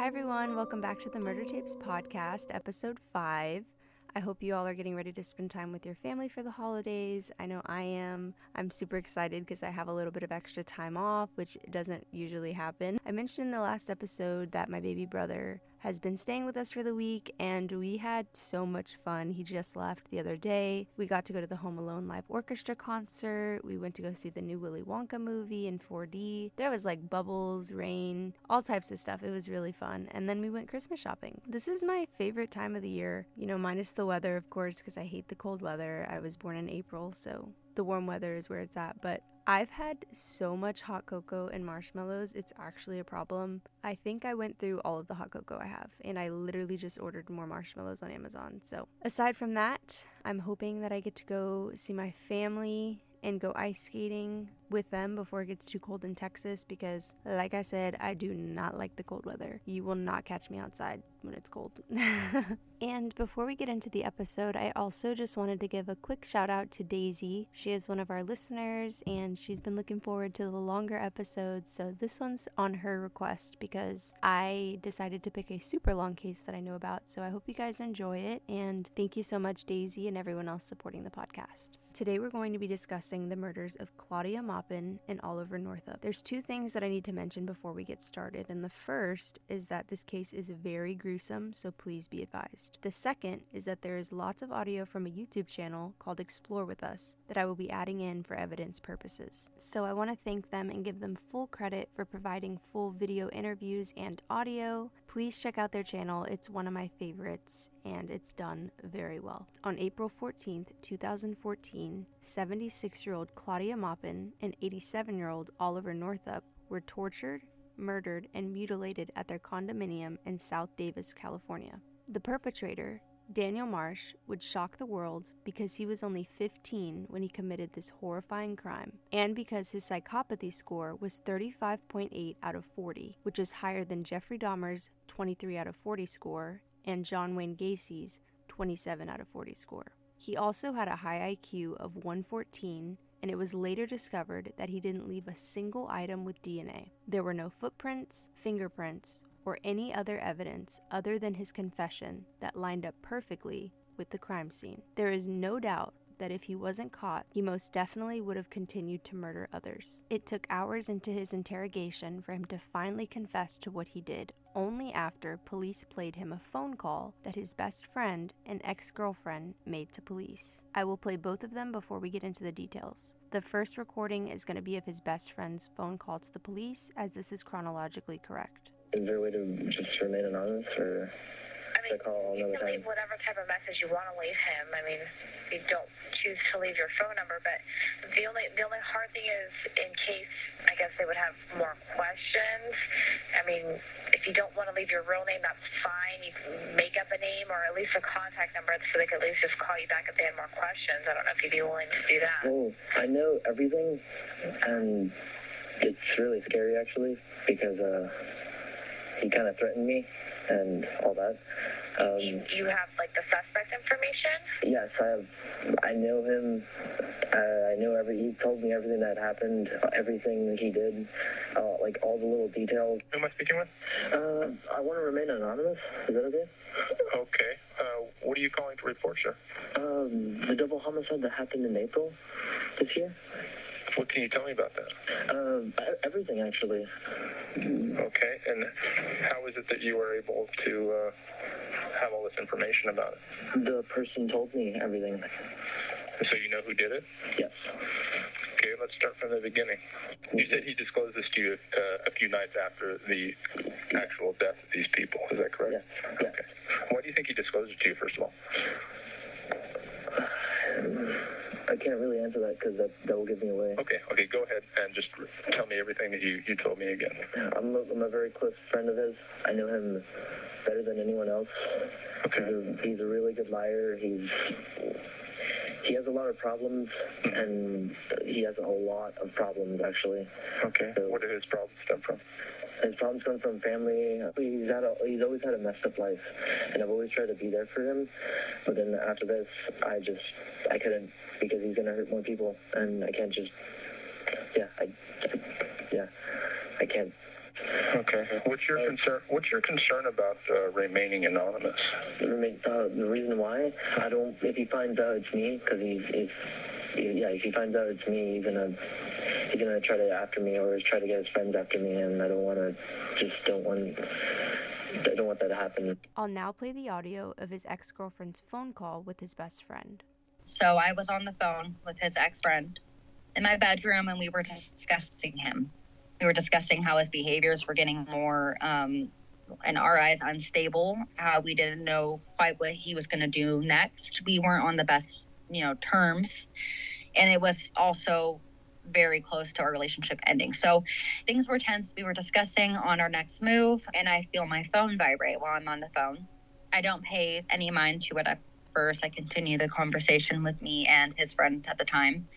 Hi everyone, welcome back to the Murder Tapes podcast, episode 5. I hope you all are getting ready to spend time with your family for the holidays. I know I am. I'm super excited because I have a little bit of extra time off, which doesn't usually happen. I mentioned in the last episode that my baby brother has been staying with us for the week, and we had so much fun. He just left the other day. We got to go to the Home Alone live orchestra concert. We went to go see the new Willy Wonka movie in 4D. There was like bubbles, rain, all types of stuff. It was really fun. And then we went Christmas shopping. This is my favorite time of the year, minus the weather, of course, because I hate the cold weather. I was born in April, so the warm weather is where it's at. But I've had so much hot cocoa and marshmallows, it's actually a problem. I think I went through all of the hot cocoa I have, and I literally just ordered more marshmallows on Amazon. So aside from that, I'm hoping that I get to go see my family and go ice skating with them before it gets too cold in Texas because, like I said, I do not like the cold weather. You will not catch me outside when it's cold. And before we get into the episode, I also just wanted to give a quick shout out to Daisy. She is one of our listeners and she's been looking forward to the longer episodes, so this one's on her request because I decided to pick a super long case that I know about, so I hope you guys enjoy it, and thank you so much, Daisy, and everyone else supporting the podcast. Today we're going to be discussing the murders of Claudia Maupin and Oliver Northup. There's two things that I need to mention before we get started, and the first is that this case is very gruesome, so please be advised. The second is that there is lots of audio from a YouTube channel called Explore With Us that I will be adding in for evidence purposes. So I want to thank them and give them full credit for providing full video interviews and audio. Please check out their channel, it's one of my favorites and it's done very well. On April 14th, 2014, 76-year-old Claudia Maupin and 87-year-old Oliver Northup were tortured, murdered, and mutilated at their condominium in South Davis, California. The perpetrator, Daniel Marsh, would shock the world because he was only 15 when he committed this horrifying crime, and because his psychopathy score was 35.8 out of 40, which is higher than Jeffrey Dahmer's 23 out of 40 score and John Wayne Gacy's 27 out of 40 score. He also had a high IQ of 114, and it was later discovered that he didn't leave a single item with DNA. There were no footprints, fingerprints, or any other evidence other than his confession that lined up perfectly with the crime scene. There is no doubt that if he wasn't caught, he most definitely would have continued to murder others. It took hours into his interrogation for him to finally confess to what he did, only after police played him a phone call that his best friend and ex-girlfriend made to police. I will play both of them before we get into the details. The first recording is going to be of his best friend's phone call to the police, as this is chronologically correct. Is there a way to just remain anonymous, or you can leave whatever type of message you want to leave him. You don't choose to leave your phone number, but the only hard thing is in case, I guess, they would have more questions. If you don't want to leave your real name, that's fine. You can make up a name or at least a contact number so they could at least just call you back if they had more questions. I don't know if you'd be willing to do that. Well, I know everything, and it's really scary, actually, because he kind of threatened me and all that. You have, the suspect information? Yes, I know him. He told me everything that happened, everything he did, all the little details. Who am I speaking with? I want to remain anonymous. Is that okay? Okay. What are you calling to report, sir? The double homicide that happened in April this year. What can you tell me about that? Everything, actually. Okay, and how is it that you were able to have all this information about it? The person told me everything. So you know who did it? Yes. Okay, let's start from the beginning. You said he disclosed this to you a few nights after the actual death of these people. Is that correct? Yes. Okay. Why do you think he disclosed it to you, first of all? I can't really answer that because that will give me away. Okay, go ahead and just tell me everything that you told me again. I'm a very close friend of his. I know him better than anyone else. Okay. He's a really good liar. He has a lot of problems, and he has a lot of problems, actually. Okay. So, where do his problems stem from? His problems come from family. He's always had a messed up life, and I've always tried to be there for him. But then after this, I couldn't, because he's gonna hurt more people, and I can't just, I can't. Okay. What's your concern? What's your concern about remaining anonymous? The reason why I don't. If he finds out it's me, because if he finds out it's me, he's gonna try to after me or try to get his friends after me, and I don't want that to happen. I'll now play the audio of his ex-girlfriend's phone call with his best friend. So I was on the phone with his ex-friend in my bedroom, and we were discussing him. We were discussing how his behaviors were getting more, in our eyes, unstable, how we didn't know quite what he was going to do next. We weren't on the best, terms. And it was also very close to our relationship ending. So things were tense. We were discussing on our next move, and I feel my phone vibrate while I'm on the phone. I don't pay any mind to it at first. I continue the conversation with me and his friend at the time.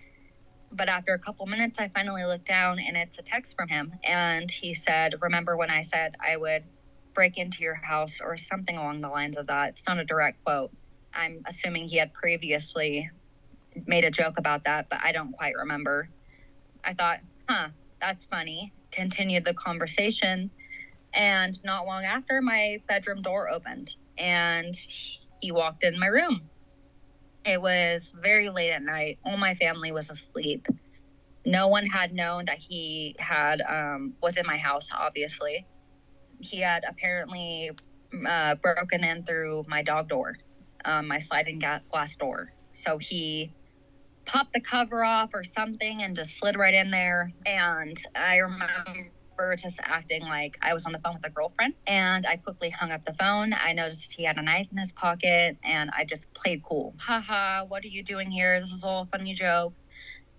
But after a couple minutes, I finally look down, and it's a text from him. And he said, "Remember when I said I would break into your house," or something along the lines of that. It's not a direct quote. I'm assuming he had previously made a joke about that, but I don't quite remember. I thought, that's funny. Continued the conversation. And not long after, my bedroom door opened, and he walked in my room. It was very late at night. All my family was asleep. No one had known that he had was in my house, obviously. He had apparently broken in through my dog door, my sliding glass door. So he popped the cover off or something and just slid right in there. And I remember just acting like I was on the phone with a girlfriend, and I quickly hung up the phone. I noticed he had a knife in his pocket, and I just played cool. Haha, what are you doing here? This is all a funny joke.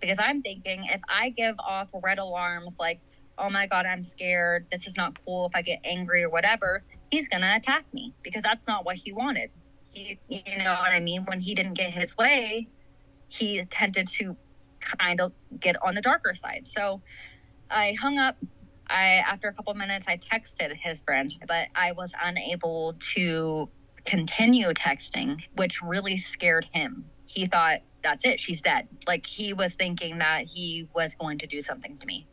Because I'm thinking, if I give off red alarms like, oh my God, I'm scared, this is not cool, if I get angry or whatever, he's gonna attack me, because that's not what he wanted. You know what I mean? When he didn't get his way, he tended to kind of get on the darker side. So I hung up. After a couple of minutes, I texted his friend, but I was unable to continue texting, which really scared him. He thought, that's it, she's dead. Like, he was thinking that he was going to do something to me.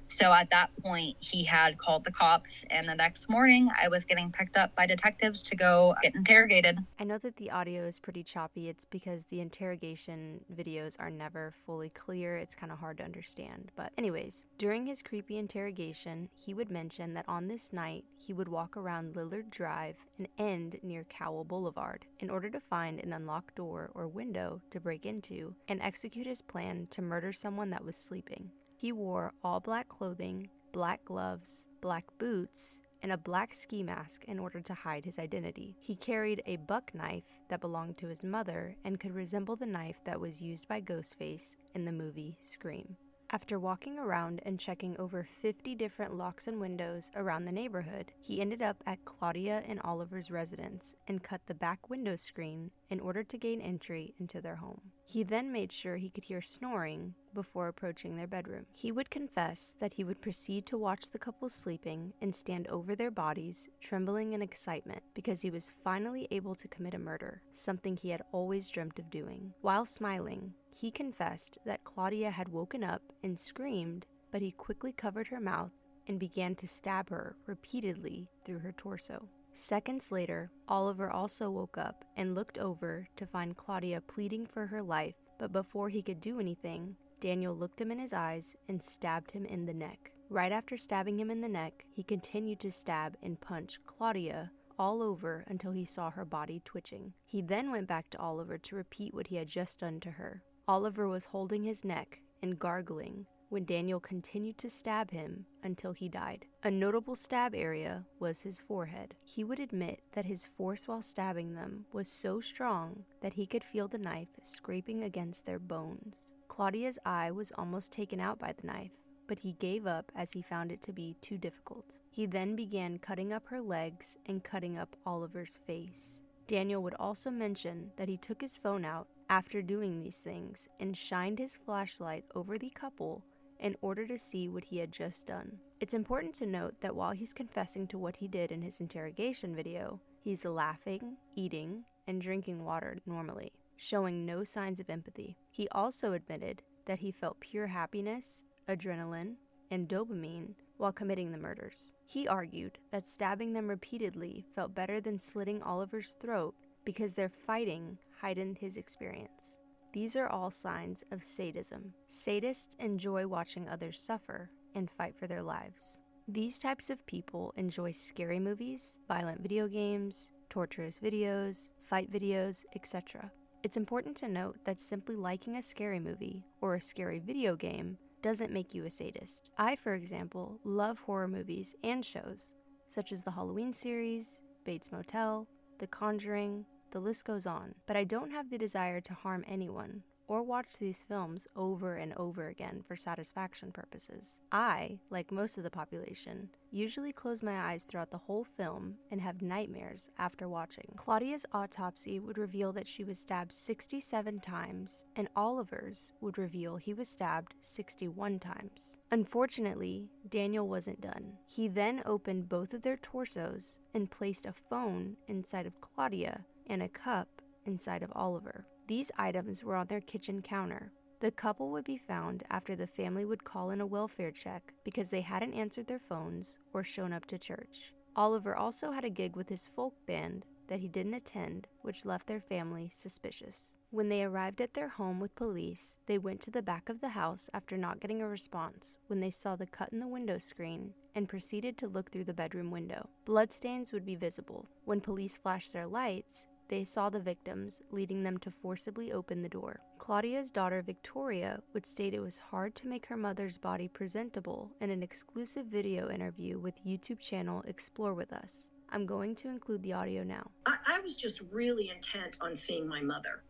So at that point, he had called the cops, and the next morning, I was getting picked up by detectives to go get interrogated. I know that the audio is pretty choppy. It's because the interrogation videos are never fully clear. It's kind of hard to understand. But anyways, during his creepy interrogation, he would mention that on this night, he would walk around Lillard Drive and end near Cowell Boulevard in order to find an unlocked door or window to break into and execute his plan to murder someone that was sleeping. He wore all black clothing, black gloves, black boots, and a black ski mask in order to hide his identity. He carried a buck knife that belonged to his mother and could resemble the knife that was used by Ghostface in the movie Scream. After walking around and checking over 50 different locks and windows around the neighborhood, he ended up at Claudia and Oliver's residence and cut the back window screen in order to gain entry into their home. He then made sure he could hear snoring before approaching their bedroom. He would confess that he would proceed to watch the couple sleeping and stand over their bodies, trembling in excitement because he was finally able to commit a murder, something he had always dreamt of doing. While smiling, he confessed that Claudia had woken up and screamed, but he quickly covered her mouth and began to stab her repeatedly through her torso. Seconds later, Oliver also woke up and looked over to find Claudia pleading for her life, but before he could do anything, Daniel looked him in his eyes and stabbed him in the neck. Right after stabbing him in the neck, he continued to stab and punch Claudia all over until he saw her body twitching. He then went back to Oliver to repeat what he had just done to her. Oliver was holding his neck and gargling when Daniel continued to stab him until he died. A notable stab area was his forehead. He would admit that his force while stabbing them was so strong that he could feel the knife scraping against their bones. Claudia's eye was almost taken out by the knife, but he gave up as he found it to be too difficult. He then began cutting up her legs and cutting up Oliver's face. Daniel would also mention that he took his phone out after doing these things and shined his flashlight over the couple in order to see what he had just done. It's important to note that while he's confessing to what he did in his interrogation video, he's laughing, eating, and drinking water normally, showing no signs of empathy. He also admitted that he felt pure happiness, adrenaline, and dopamine while committing the murders. He argued that stabbing them repeatedly felt better than slitting Oliver's throat because their fighting heightened his experience. These are all signs of sadism. Sadists enjoy watching others suffer and fight for their lives. These types of people enjoy scary movies, violent video games, torturous videos, fight videos, etc. It's important to note that simply liking a scary movie or a scary video game doesn't make you a sadist. I, for example, love horror movies and shows, such as the Halloween series, Bates Motel, The Conjuring, the list goes on, but I don't have the desire to harm anyone or watch these films over and over again for satisfaction purposes. I, like most of the population, usually close my eyes throughout the whole film and have nightmares after watching. Claudia's autopsy would reveal that she was stabbed 67 times, and Oliver's would reveal he was stabbed 61 times. Unfortunately, Daniel wasn't done. He then opened both of their torsos and placed a phone inside of Claudia and a cup inside of Oliver. These items were on their kitchen counter. The couple would be found after the family would call in a welfare check because they hadn't answered their phones or shown up to church. Oliver also had a gig with his folk band that he didn't attend, which left their family suspicious. When they arrived at their home with police, they went to the back of the house after not getting a response when they saw the cut in the window screen and proceeded to look through the bedroom window. Bloodstains would be visible. When police flashed their lights, they saw the victims, leading them to forcibly open the door. Claudia's daughter Victoria would state it was hard to make her mother's body presentable in an exclusive video interview with YouTube channel Explore With Us. I'm going to include the audio now. I was just really intent on seeing my mother.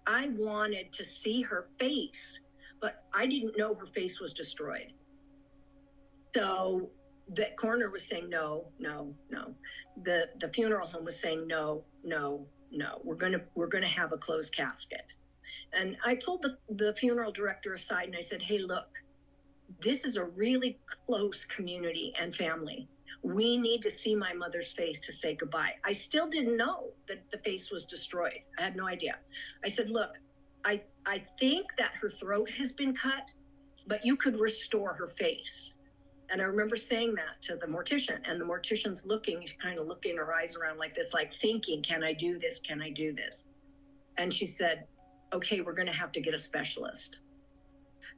I wanted to see her face, but I didn't know her face was destroyed. So the coroner was saying no. The funeral home was saying no. We're gonna have a closed casket. And I pulled the funeral director aside and I said, hey, look, this is a really close community and family. We need to see my mother's face to say goodbye. I still didn't know that the face was destroyed. I had no idea. I said, look, I think that her throat has been cut, but you could restore her face. And I remember saying that to the mortician, and the mortician's looking, she's kind of looking her eyes around like this, like thinking, can I do this? Can I do this? And she said, okay, we're going to have to get a specialist.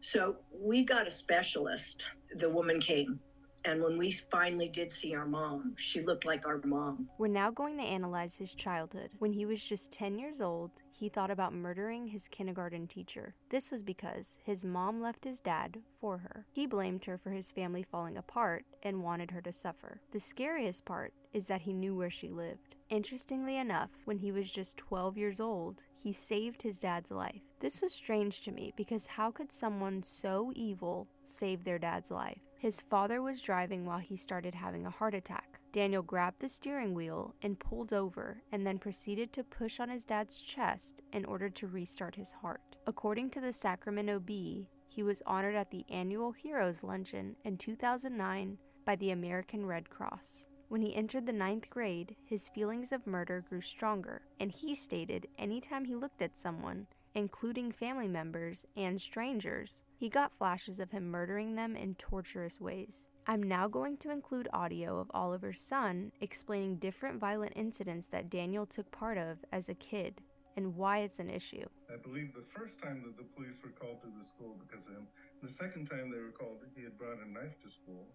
So we got a specialist. The woman came. And when we finally did see our mom, she looked like our mom. We're now going to analyze his childhood. When he was just 10 years old, he thought about murdering his kindergarten teacher. This was because his mom left his dad for her. He blamed her for his family falling apart and wanted her to suffer. The scariest part is that he knew where she lived. Interestingly enough, when he was just 12 years old, he saved his dad's life. This was strange to me because how could someone so evil save their dad's life? His father was driving while he started having a heart attack. Daniel grabbed the steering wheel and pulled over and then proceeded to push on his dad's chest in order to restart his heart. According to the Sacramento Bee, he was honored at the annual Heroes Luncheon in 2009 by the American Red Cross. When he entered the 9th grade, his feelings of murder grew stronger, and he stated anytime he looked at someone, including family members and strangers, he got flashes of him murdering them in torturous ways. I'm now going to include audio of Oliver's son explaining different violent incidents that Daniel took part of as a kid and why it's an issue. I believe the first time that the police were called to the school because of him, the second time they were called, he had brought a knife to school.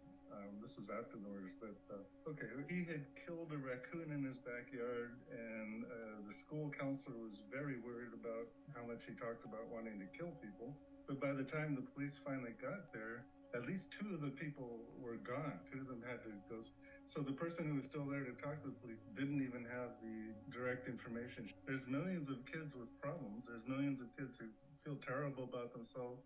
This was afterwards, but he had killed a raccoon in his backyard, and the school counselor was very worried about how much he talked about wanting to kill people. But by the time the police finally got there, at least 2 of the people were gone. 2 of them had to go. So the person who was still there to talk to the police didn't even have the direct information. There's millions of kids with problems. There's millions of kids who feel terrible about themselves.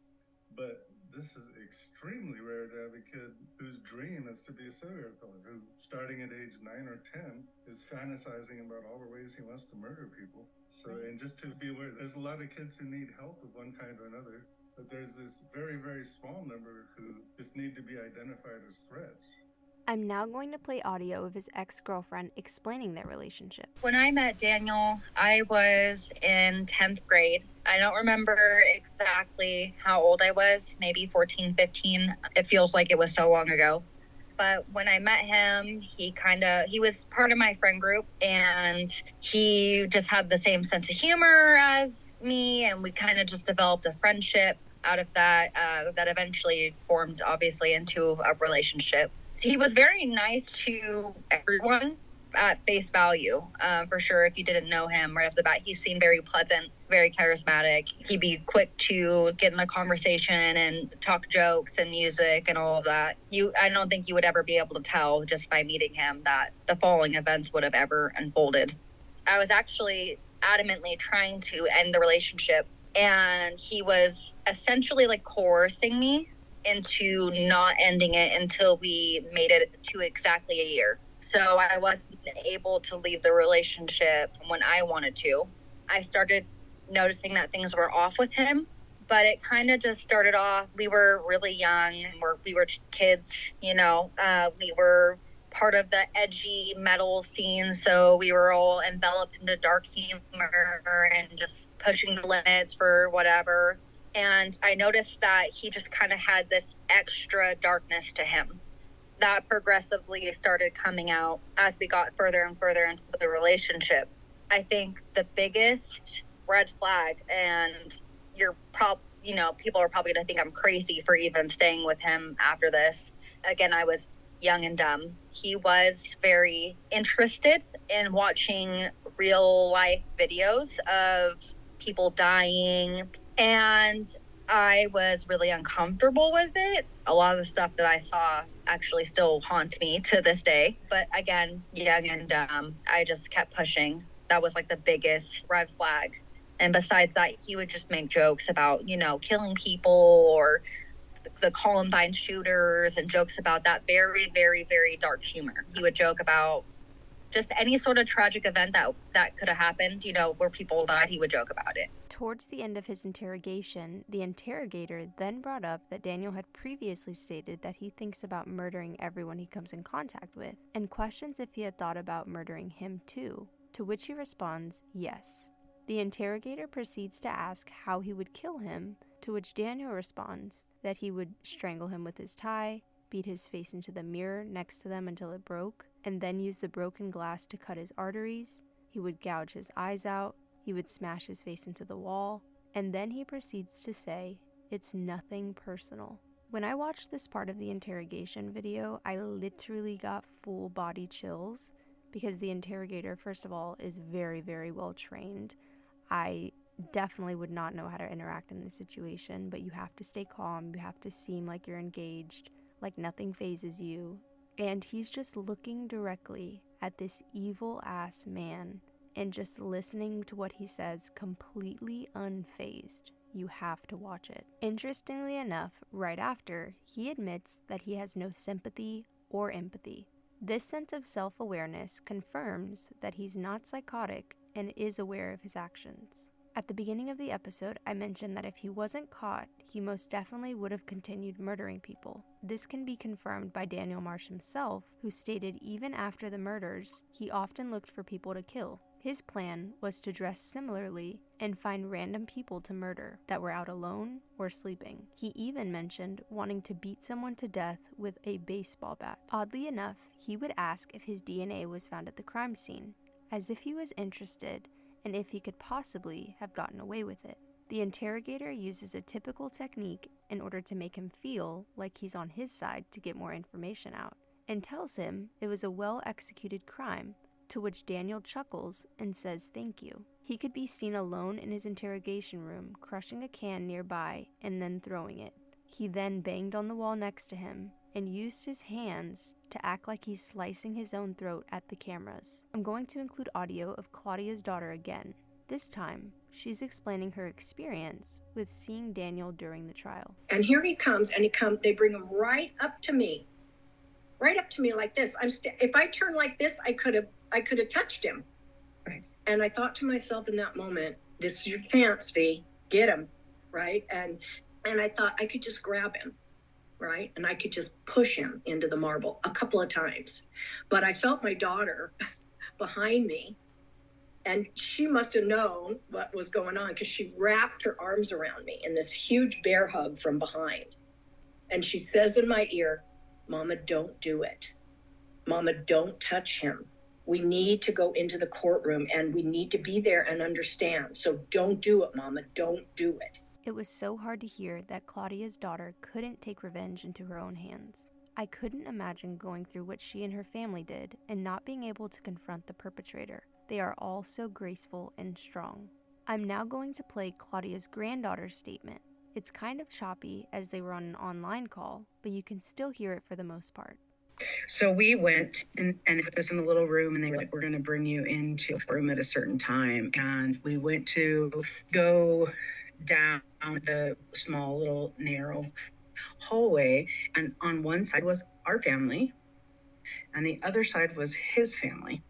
But this is extremely rare to have a kid whose dream is to be a serial killer, who, starting at age 9 or 10, is fantasizing about all the ways he wants to murder people. So, and just to be aware, there's a lot of kids who need help of one kind or another, but there's this very, very small number who just need to be identified as threats. I'm now going to play audio of his ex-girlfriend explaining their relationship. When I met Daniel, I was in 10th grade. I don't remember exactly how old I was, maybe 14, 15. It feels like it was so long ago. But when I met him, he was part of my friend group, and he just had the same sense of humor as me, and we kind of just developed a friendship out of that that eventually formed, obviously, into a relationship. He was very nice to everyone at face value, for sure. If you didn't know him right off the bat, he seemed very pleasant, very charismatic. He'd be quick to get in a conversation and talk jokes and music and all of that. I don't think you would ever be able to tell just by meeting him that the following events would have ever unfolded. I was actually adamantly trying to end the relationship, and he was essentially like coercing me into not ending it until we made it to exactly a year. So I wasn't able to leave the relationship when I wanted to. I started noticing that things were off with him, but it kind of just started off. We were really young. We were kids, we were part of the edgy metal scene, so we were all enveloped into dark humor and just pushing the limits for whatever. And I noticed that he just kind of had this extra darkness to him that progressively started coming out as we got further and further into the relationship. I think the biggest red flag, and people are probably going to think I'm crazy for even staying with him after this. Again, I was young and dumb. He was very interested in watching real life videos of people dying, and I was really uncomfortable with it. A lot of the stuff that I saw actually still haunts me to this day. But again, young and dumb, I just kept pushing. That was like the biggest red flag. And besides that, he would just make jokes about, killing people or the Columbine shooters and jokes about that very, very, very dark humor. He would joke about just any sort of tragic event that could have happened, where people died, he would joke about it. Towards the end of his interrogation, the interrogator then brought up that Daniel had previously stated that he thinks about murdering everyone he comes in contact with, and questions if he had thought about murdering him too, to which he responds, yes. The interrogator proceeds to ask how he would kill him, to which Daniel responds that he would strangle him with his tie, beat his face into the mirror next to them until it broke, and then use the broken glass to cut his arteries. He would gouge his eyes out. He would smash his face into the wall, and then he proceeds to say, it's nothing personal. When I watched this part of the interrogation video, I literally got full body chills because the interrogator, first of all, is very, very well trained. I definitely would not know how to interact in this situation, but you have to stay calm. You have to seem like you're engaged, like nothing phases you. And he's just looking directly at this evil-ass man and just listening to what he says completely unfazed. You have to watch it. Interestingly enough, right after, he admits that he has no sympathy or empathy. This sense of self-awareness confirms that he's not psychotic and is aware of his actions. At the beginning of the episode, I mentioned that if he wasn't caught, he most definitely would have continued murdering people. This can be confirmed by Daniel Marsh himself, who stated even after the murders, he often looked for people to kill. His plan was to dress similarly and find random people to murder that were out alone or sleeping. He even mentioned wanting to beat someone to death with a baseball bat. Oddly enough, he would ask if his DNA was found at the crime scene, as if he was interested and if he could possibly have gotten away with it. The interrogator uses a typical technique in order to make him feel like he's on his side to get more information out, and tells him it was a well-executed crime, to which Daniel chuckles and says thank you. He could be seen alone in his interrogation room, crushing a can nearby and then throwing it. He then banged on the wall next to him and used his hands to act like he's slicing his own throat at the cameras. I'm going to include audio of Claudia's daughter again. This time, she's explaining her experience with seeing Daniel during the trial. And here he comes, and they bring him right up to me like this. If I turn like this, I could have touched him. Right. And I thought to myself in that moment, this is your chance, V, get him, right? And I thought I could just grab him, right? And I could just push him into the marble a couple of times. But I felt my daughter behind me, and she must have known what was going on because she wrapped her arms around me in this huge bear hug from behind. And she says in my ear, Mama, don't do it. Mama, don't touch him. We need to go into the courtroom and we need to be there and understand. So don't do it, Mama. Don't do it. It was so hard to hear that Claudia's daughter couldn't take revenge into her own hands. I couldn't imagine going through what she and her family did and not being able to confront the perpetrator. They are all so graceful and strong. I'm now going to play Claudia's granddaughter's statement. It's kind of choppy as they were on an online call, but you can still hear it for the most part. So we went and it was in a little room, and they were like, we're going to bring you into a room at a certain time. And we went to go down the small little narrow hallway, and on one side was our family and the other side was his family,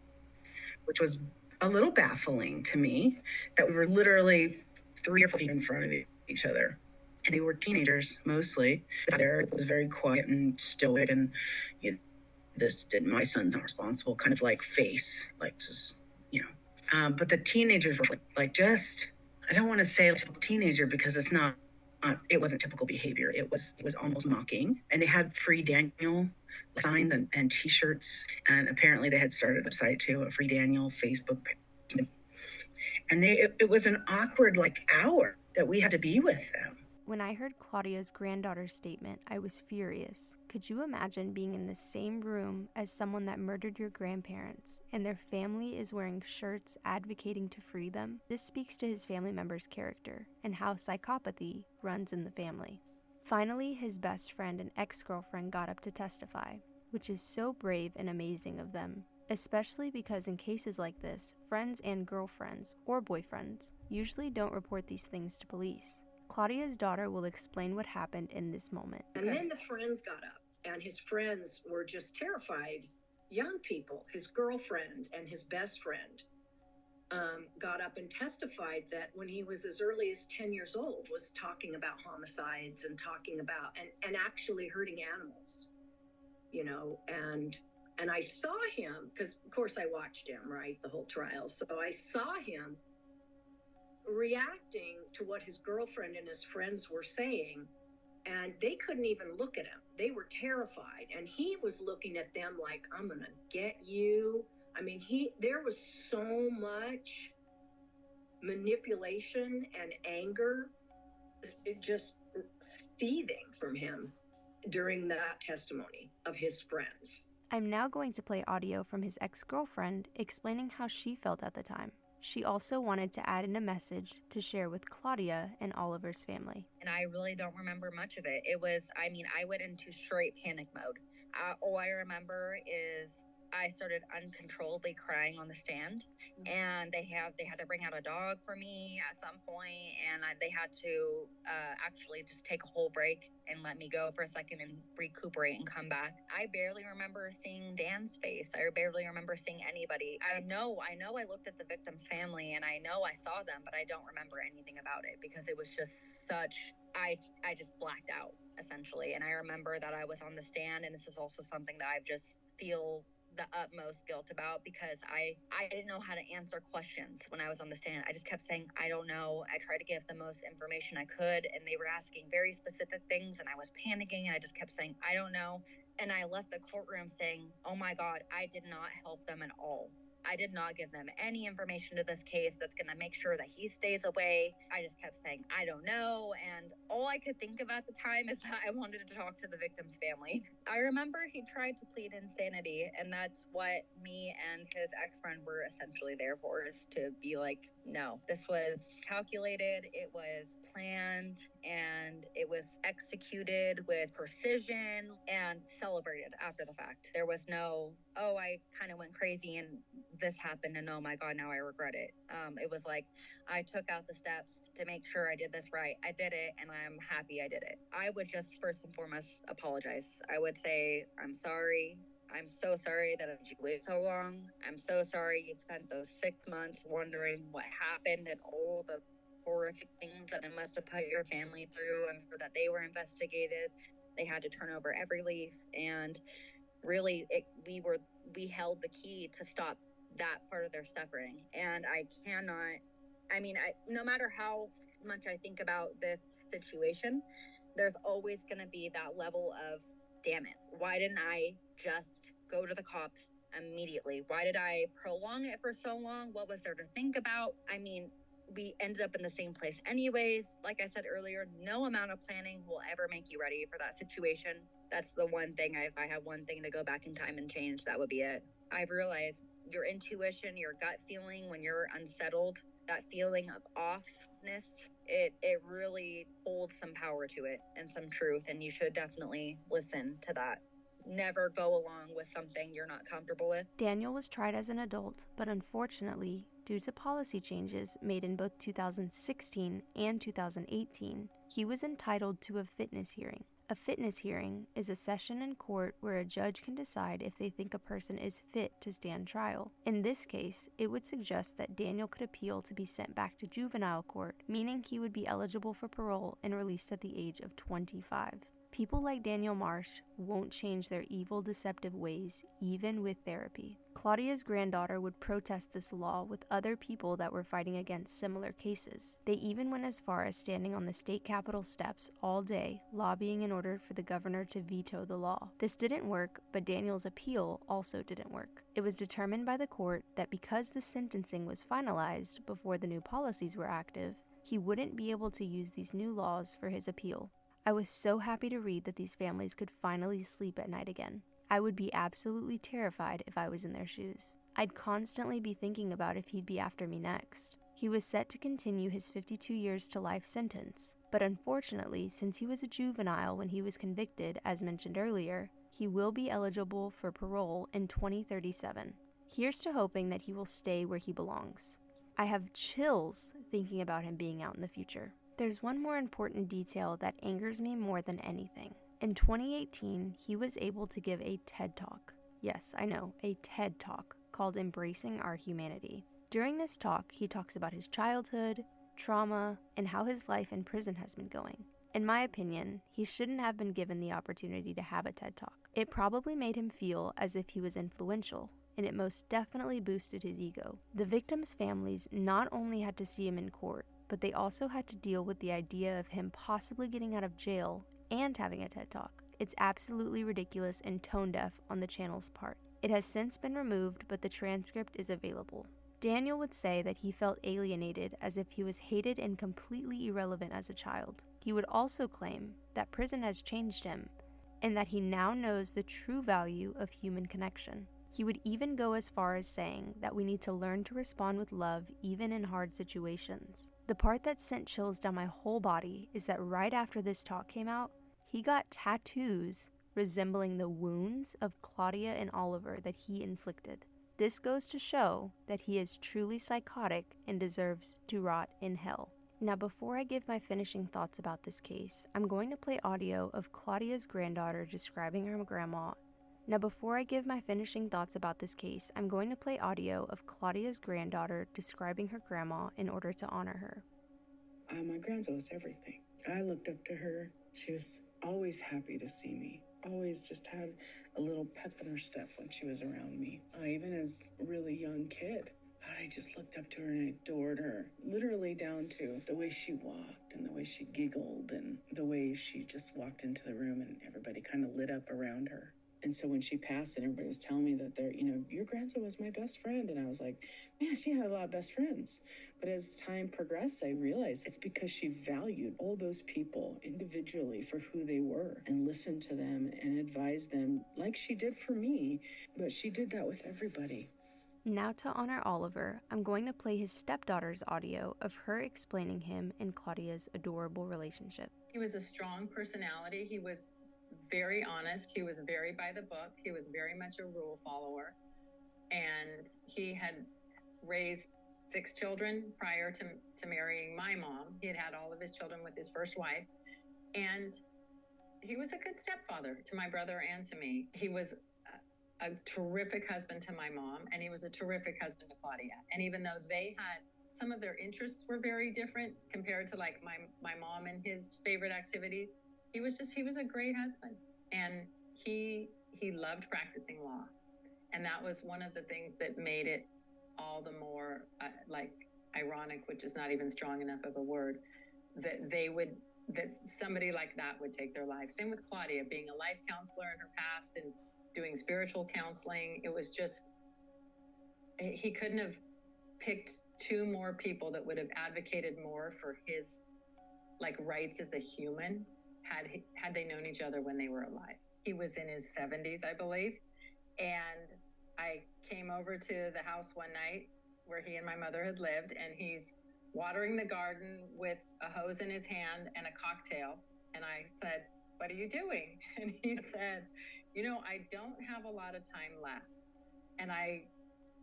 which was a little baffling to me, that we were literally 3 or 4 feet in front of each other. And they were teenagers mostly. It was very quiet and stoic, and my son's not responsible kind of like face, like just, but the teenagers were like just, I don't want to say a typical teenager because it's not, it wasn't typical behavior. It was almost mocking. And they had Free Daniel signs and t-shirts. And apparently they had started a site too, a Free Daniel Facebook page. And it was an awkward hour that we had to be with them. When I heard Claudia's granddaughter's statement, I was furious. Could you imagine being in the same room as someone that murdered your grandparents, and their family is wearing shirts advocating to free them? This speaks to his family member's character, and how psychopathy runs in the family. Finally, his best friend and ex-girlfriend got up to testify, which is so brave and amazing of them. Especially because in cases like this, friends and girlfriends, or boyfriends, usually don't report these things to police. Claudia's daughter will explain what happened in this moment. And then the friends got up, and his friends were just terrified. Young people, his girlfriend and his best friend, got up and testified that when he was as early as 10 years old, was talking about homicides and talking about, and actually hurting animals, and I saw him, because of course I watched him, right, the whole trial. So I saw him reacting to what his girlfriend and his friends were saying, and they couldn't even look at him. They were terrified, and he was looking at them like, I'm gonna get you. I mean, there was so much manipulation and anger, it just seething from him during that testimony of his friends. I'm now going to play audio from his ex-girlfriend explaining how she felt at the time. She also wanted to add in a message to share with Claudia and Oliver's family. And I really don't remember much of it. I went into straight panic mode. All I remember is I started uncontrollably crying on the stand, and they had to bring out a dog for me at some point, and they had to actually just take a whole break and let me go for a second and recuperate and come back. I barely remember seeing Dan's face. I barely remember seeing anybody. I know I looked at the victim's family, and I know I saw them, but I don't remember anything about it because it was just such, I just blacked out essentially. And I remember that I was on the stand, and this is also something that I just feel the utmost guilt about, because I didn't know how to answer questions when I was on the stand. I just kept saying, I don't know. I tried to give the most information I could, and they were asking very specific things, and I was panicking, and I just kept saying, I don't know. And I left the courtroom saying, oh my God, I did not help them at all. I did not give them any information to this case that's going to make sure that he stays away. I just kept saying, I don't know. And all I could think of at the time is that I wanted to talk to the victim's family. I remember he tried to plead insanity, and that's what me and his ex-friend were essentially there for, is to be like, no, this was calculated, it was planned, and it was executed with precision and celebrated after the fact. There was no, oh, I kind of went crazy and this happened, and oh my God, now I regret it. It was like, I took out the steps to make sure I did this right. I did it, and I'm happy I did it. I would just first and foremost apologize. I would say, I'm sorry. I'm so sorry that you waited so long. I'm so sorry you spent those 6 months wondering what happened and all the horrific things that it must have put your family through, and for that they were investigated. They had to turn over every leaf, and really we held the key to stop that part of their suffering. And no matter how much I think about this situation, there's always going to be that level of damn it, why didn't I just go to the cops immediately? Why did I prolong it for so long? What was there to think about? I mean, we ended up in the same place anyways. Like I said earlier, no amount of planning will ever make you ready for that situation. That's the one thing, if I had one thing to go back in time and change, that would be it. I've realized your intuition, your gut feeling when you're unsettled, that feeling of offness, it really holds some power to it and some truth, and you should definitely listen to that. Never go along with something you're not comfortable with. Daniel was tried as an adult, but unfortunately, due to policy changes made in both 2016 and 2018, he was entitled to a fitness hearing. A fitness hearing is a session in court where a judge can decide if they think a person is fit to stand trial. In this case, it would suggest that Daniel could appeal to be sent back to juvenile court, meaning he would be eligible for parole and released at the age of 25. People like Daniel Marsh won't change their evil, deceptive ways, even with therapy. Claudia's granddaughter would protest this law with other people that were fighting against similar cases. They even went as far as standing on the state capitol steps all day, lobbying in order for the governor to veto the law. This didn't work, but Daniel's appeal also didn't work. It was determined by the court that because the sentencing was finalized before the new policies were active, he wouldn't be able to use these new laws for his appeal. I was so happy to read that these families could finally sleep at night again. I would be absolutely terrified if I was in their shoes. I'd constantly be thinking about if he'd be after me next. He was set to continue his 52 years to life sentence, but unfortunately, since he was a juvenile when he was convicted, as mentioned earlier, he will be eligible for parole in 2037. Here's to hoping that he will stay where he belongs. I have chills thinking about him being out in the future. There's one more important detail that angers me more than anything. In 2018, he was able to give a TED Talk. Yes, I know, a TED Talk called Embracing Our Humanity. During this talk, he talks about his childhood, trauma, and how his life in prison has been going. In my opinion, he shouldn't have been given the opportunity to have a TED Talk. It probably made him feel as if he was influential, and it most definitely boosted his ego. The victims' families not only had to see him in court, but they also had to deal with the idea of him possibly getting out of jail and having a TED Talk. It's absolutely ridiculous and tone deaf on the channel's part. It has since been removed, but the transcript is available. Daniel would say that he felt alienated as if he was hated and completely irrelevant as a child. He would also claim that prison has changed him and that he now knows the true value of human connection. He would even go as far as saying that we need to learn to respond with love even in hard situations. The part that sent chills down my whole body is that right after this talk came out, he got tattoos resembling the wounds of Claudia and Oliver that he inflicted. This goes to show that he is truly psychotic and deserves to rot in hell. Now, before I give my finishing thoughts about this case, I'm going to play audio of Claudia's granddaughter describing her grandma. My grandma was everything. I looked up to her. She was always happy to see me. Always just had a little pep in her step when she was around me. Even as a really young kid, I just looked up to her and I adored her. Literally down to the way she walked and the way she giggled and the way she just walked into the room and everybody kind of lit up around her. And so when she passed and everybody was telling me that your grandson was my best friend. And I was like, man, she had a lot of best friends. But as time progressed, I realized it's because she valued all those people individually for who they were and listened to them and advised them like she did for me. But she did that with everybody. Now, to honor Oliver, I'm going to play his stepdaughter's audio of her explaining him and Claudia's adorable relationship. He was a strong personality. He was very honest. He was very by the book. He was very much a rule follower. And he had raised 6 children prior to marrying my mom. He had had all of his children with his first wife. And he was a good stepfather to my brother and to me. He was a terrific husband to my mom, and he was a terrific husband to Claudia. And even though they had, some of their interests were very different compared to like my mom and his favorite activities, he was a great husband. And he loved practicing law. And that was one of the things that made it all the more ironic, which is not even strong enough of a word, that they would that somebody like that would take their life. Same with Claudia, being a life counselor in her past and doing spiritual counseling. It was just, he couldn't have picked two more people that would have advocated more for his like rights as a human had they known each other when they were alive. He was in his 70s, I believe. And I came over to the house one night where he and my mother had lived, and he's watering the garden with a hose in his hand and a cocktail. And I said, "What are you doing?" And he said, "I don't have a lot of time left." And I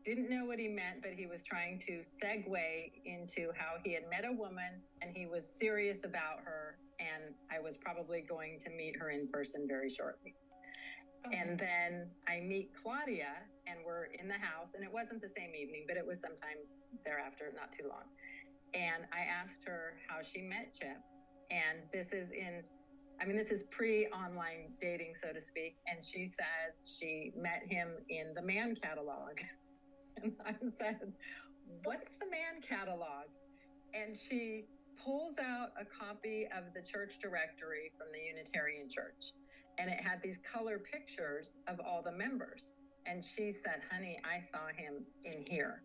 didn't know what he meant, but he was trying to segue into how he had met a woman and he was serious about her, and I was probably going to meet her in person very shortly. And then I meet Claudia, and we're in the house, and it wasn't the same evening, but it was sometime thereafter, not too long. And I asked her how she met Chip. And this is pre-online dating, so to speak. And she says she met him in the Man catalog. And I said, "What's the Man catalog?" And she pulls out a copy of the church directory from the Unitarian Church. And it had these color pictures of all the members. And she said, "Honey, I saw him in here."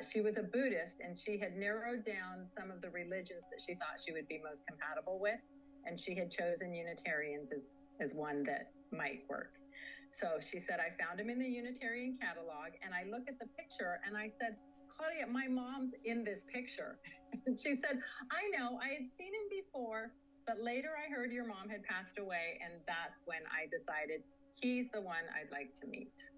She was a Buddhist, and she had narrowed down some of the religions that she thought she would be most compatible with. And she had chosen Unitarians as one that might work. So she said, "I found him in the Unitarian catalog." And I look at the picture and I said, "Claudia, my mom's in this picture." And she said, "I know, I had seen him before, but later I heard your mom had passed away, and that's when I decided he's the one I'd like to meet."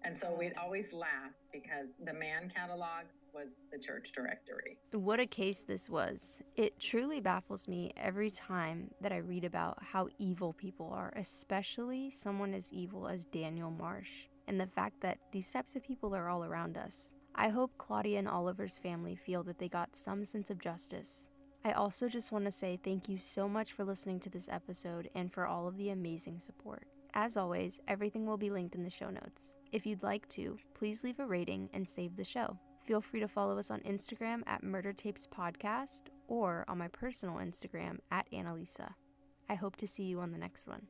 And so we'd always laugh because the Man catalog was the church directory. What a case this was. It truly baffles me every time that I read about how evil people are, especially someone as evil as Daniel Marsh, and the fact that these types of people are all around us. I hope Claudia and Oliver's family feel that they got some sense of justice. I also just want to say thank you so much for listening to this episode and for all of the amazing support. As always, everything will be linked in the show notes. If you'd like to, please leave a rating and save the show. Feel free to follow us on Instagram at Murder Tapes Podcast or on my personal Instagram at Annalisa. I hope to see you on the next one.